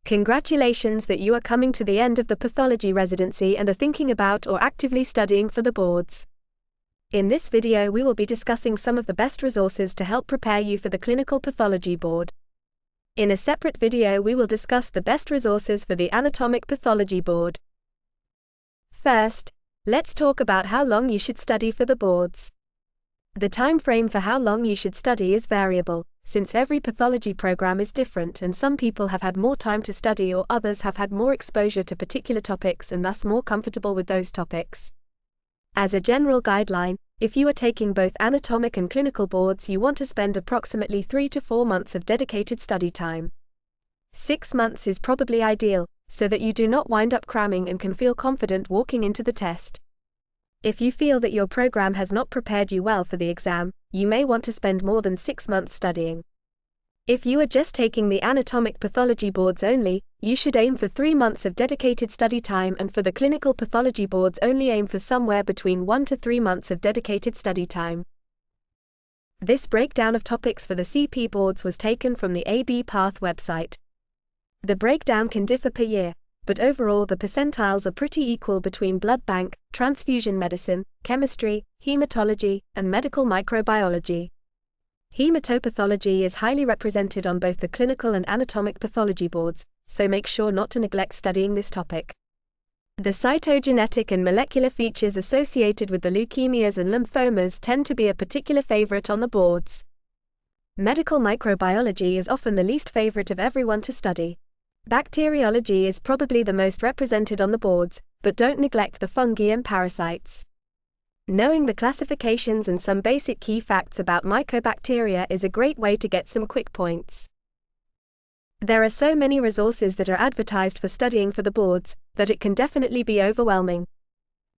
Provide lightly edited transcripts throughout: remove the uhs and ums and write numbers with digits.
Congratulations that you are coming to the end of the pathology residency and are thinking about or actively studying for the boards. In this video we will be discussing some of the best resources to help prepare you for the clinical pathology board. In a separate video we will discuss the best resources for the anatomic pathology board. First, let's talk about how long you should study for the boards. The time frame for how long you should study is variable, since every pathology program is different and some people have had more time to study or others have had more exposure to particular topics and thus more comfortable with those topics. As a general guideline, if you are taking both anatomic and clinical boards, you want to spend approximately 3 to 4 months of dedicated study time. 6 months is probably ideal, so that you do not wind up cramming and can feel confident walking into the test. If you feel that your program has not prepared you well for the exam, you may want to spend more than 6 months studying. If you are just taking the anatomic pathology boards only, you should aim for 3 months of dedicated study time, and for the clinical pathology boards only aim for somewhere between 1 to 3 months of dedicated study time. This breakdown of topics for the CP boards was taken from the AB Path website. The breakdown can differ per year, but overall the percentiles are pretty equal between blood bank, transfusion medicine, chemistry, hematology, and medical microbiology. Hematopathology is highly represented on both the clinical and anatomic pathology boards, so make sure not to neglect studying this topic. The cytogenetic and molecular features associated with the leukemias and lymphomas tend to be a particular favorite on the boards. Medical microbiology is often the least favorite of everyone to study. Bacteriology is probably the most represented on the boards, but don't neglect the fungi and parasites. Knowing the classifications and some basic key facts about mycobacteria is a great way to get some quick points. There are so many resources that are advertised for studying for the boards, that it can definitely be overwhelming.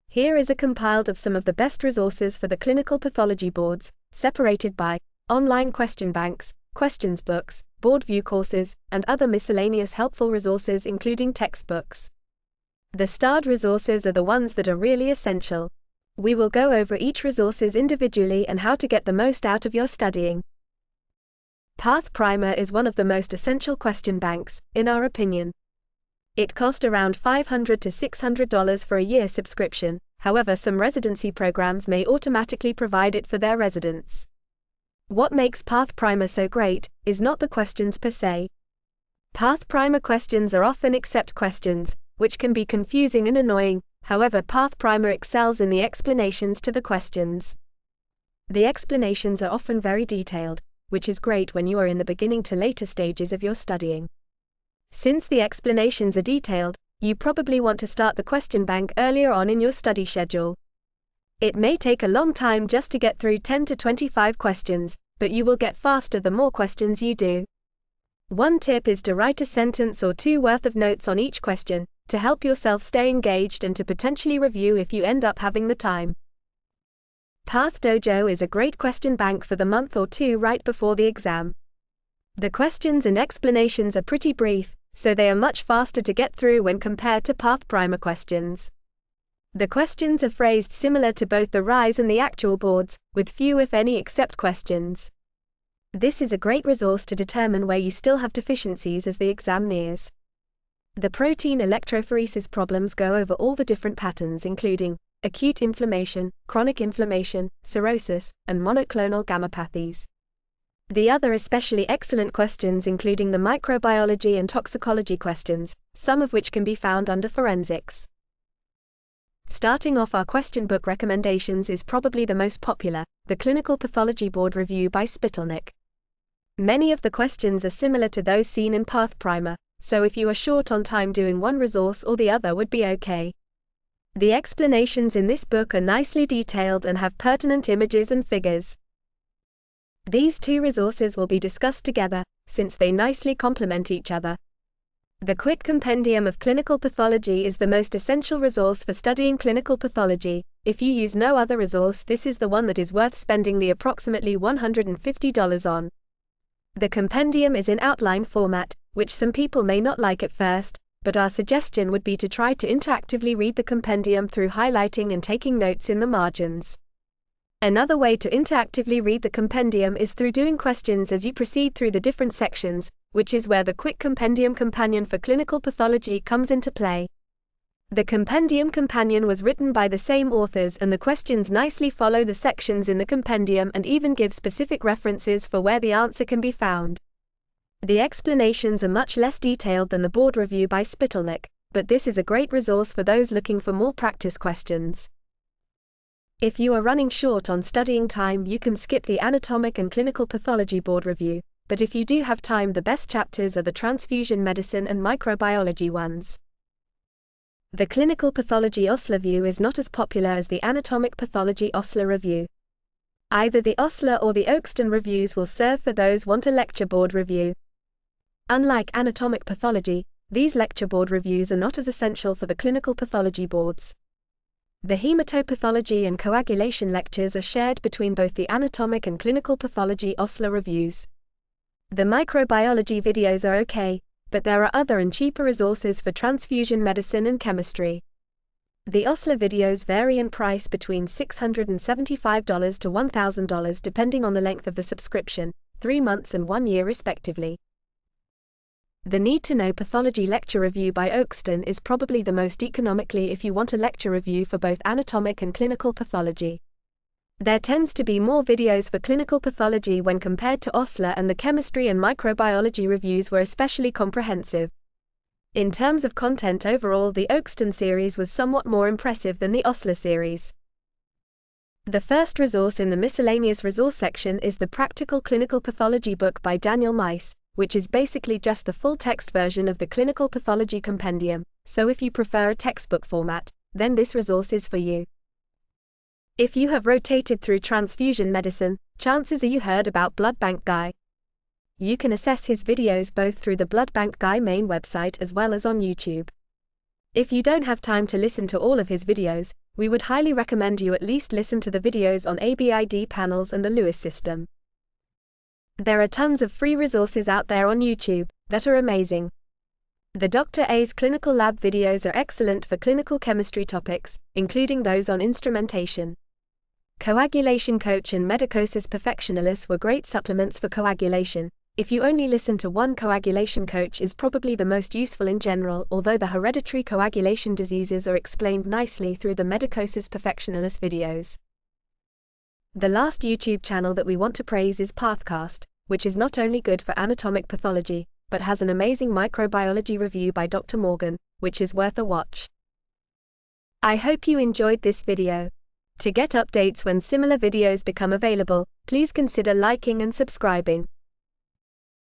Here is a compiled of some of the best resources for the clinical pathology boards, separated by online question banks, questions books, board view courses, and other miscellaneous helpful resources including textbooks. The starred resources are the ones that are really essential. We will go over each resources individually and how to get the most out of your studying. Path Primer is one of the most essential question banks, in our opinion. It costs around $500 to $600 for a year subscription, however some residency programs may automatically provide it for their residents. What makes Path Primer so great is not the questions per se. Path Primer questions are often accept questions, which can be confusing and annoying. However, Path Primer excels in the explanations to the questions. The explanations are often very detailed, which is great when you are in the beginning to later stages of your studying. Since the explanations are detailed, you probably want to start the question bank earlier on in your study schedule. It may take a long time just to get through 10 to 25 questions, but you will get faster the more questions you do. One tip is to write a sentence or two worth of notes on each question, to help yourself stay engaged and to potentially review if you end up having the time. Path Dojo is a great question bank for the month or two right before the exam. The questions and explanations are pretty brief, so they are much faster to get through when compared to Path Primer questions. The questions are phrased similar to both the RISE and the actual boards, with few if any accept questions. This is a great resource to determine where you still have deficiencies as the exam nears. The protein electrophoresis problems go over all the different patterns including acute inflammation, chronic inflammation, cirrhosis, and monoclonal gammopathies. The other especially excellent questions including the microbiology and toxicology questions, some of which can be found under forensics. Starting off our question book recommendations is probably the most popular, the Clinical Pathology Board Review by Spitalnik. Many of the questions are similar to those seen in Path Primer, so if you are short on time doing one resource or the other would be okay. The explanations in this book are nicely detailed and have pertinent images and figures. These two resources will be discussed together, since they nicely complement each other. The Quick Compendium of Clinical Pathology is the most essential resource for studying clinical pathology. If you use no other resource, this is the one that is worth spending the approximately $150 on. The compendium is in outline format, which some people may not like at first, but our suggestion would be to try to interactively read the compendium through highlighting and taking notes in the margins. Another way to interactively read the compendium is through doing questions as you proceed through the different sections, which is where the Quick Compendium Companion for Clinical Pathology comes into play. The Compendium Companion was written by the same authors, and the questions nicely follow the sections in the compendium and even give specific references for where the answer can be found. The explanations are much less detailed than the board review by Spitalnik, but this is a great resource for those looking for more practice questions. If you are running short on studying time, you can skip the Anatomic and Clinical Pathology Board Review, but if you do have time, the best chapters are the Transfusion Medicine and Microbiology ones. The Clinical Pathology Osler Review is not as popular as the Anatomic Pathology Osler Review. Either the Osler or the Oakston reviews will serve for those want a lecture board review. Unlike anatomic pathology, these lecture board reviews are not as essential for the clinical pathology boards. The hematopathology and coagulation lectures are shared between both the anatomic and clinical pathology Osler reviews. The microbiology videos are okay, but there are other and cheaper resources for transfusion medicine and chemistry. The Osler videos vary in price between $675 to $1,000 depending on the length of the subscription, 3 months and 1 year respectively. The Need to Know Pathology Lecture Review by Oakston is probably the most economically if you want a lecture review for both anatomic and clinical pathology. There tends to be more videos for clinical pathology when compared to Osler, and the chemistry and microbiology reviews were especially comprehensive. In terms of content overall, the Oakston series was somewhat more impressive than the Osler series. The first resource in the miscellaneous resource section is the Practical Clinical Pathology book by Daniel Meiss, which is basically just the full-text version of the Clinical Pathology Compendium, so if you prefer a textbook format, then this resource is for you. If you have rotated through transfusion medicine, chances are you heard about Blood Bank Guy. You can access his videos both through the Blood Bank Guy main website as well as on YouTube. If you don't have time to listen to all of his videos, we would highly recommend you at least listen to the videos on ABID panels and the Lewis system. There are tons of free resources out there on YouTube that are amazing. The Dr. A's clinical lab videos are excellent for clinical chemistry topics, including those on instrumentation. Coagulation Coach and Medicosis Perfectionalis were great supplements for coagulation. If you only listen to one, Coagulation Coach is probably the most useful in general, although the hereditary coagulation diseases are explained nicely through the Medicosis Perfectionalis videos. The last YouTube channel that we want to praise is Pathcast, which is not only good for anatomic pathology, but has an amazing microbiology review by Dr. Morgan, which is worth a watch. I hope you enjoyed this video. To get updates when similar videos become available, please consider liking and subscribing.